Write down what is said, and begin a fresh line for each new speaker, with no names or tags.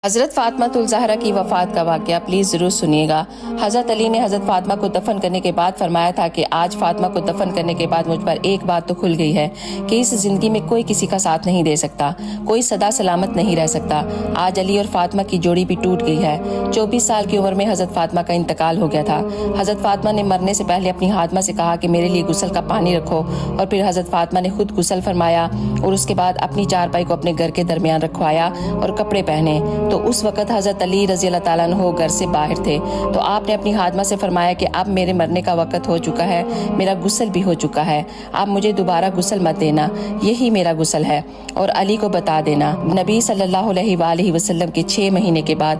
हज़रत फ़ातिमा ज़हरा की वफ़ात का वाक़या प्लीज़ ज़रूर सुनिएगा। हज़रत अली ने हज़रत फ़ातिमा को दफ़न करने के बाद फरमाया था कि आज फ़ातिमा को दफ़न करने के बाद मुझ पर एक बात तो खुल गई है कि इस ज़िंदगी में कोई किसी का साथ नहीं दे सकता, कोई सदा सलामत नहीं रह सकता। आज अली और फ़ातिमा की जोड़ी भी टूट गई है। 24 साल की उम्र में हज़रत फ़ातिमा का इंतकाल हो गया था। हज़रत फ़ातिमा ने मरने से पहले अपनी हातिमा से कहा कि मेरे लिए गुस्ल का पानी रखो, और फिर हज़रत फ़ातिमा ने खुद गुस्ल फरमाया और उसके बाद अपनी चारपाई को अपने घर के दरमियान रखवाया और कपड़े पहने। तो उस वक़्त हज़रत अली रज़ी अल्लाह ताला अन्हु घर से बाहर थे। तो आपने अपनी हातिमा से फरमाया कि अब मेरे मरने का वक़्त हो चुका है, मेरा गुस्ल भी हो चुका है, आप मुझे दोबारा गुस्ल मत देना, यही मेरा गुस्ल है, और अली को बता देना। नबी सल्लल्लाहु अलैहि वसल्लम के 6 महीने के बाद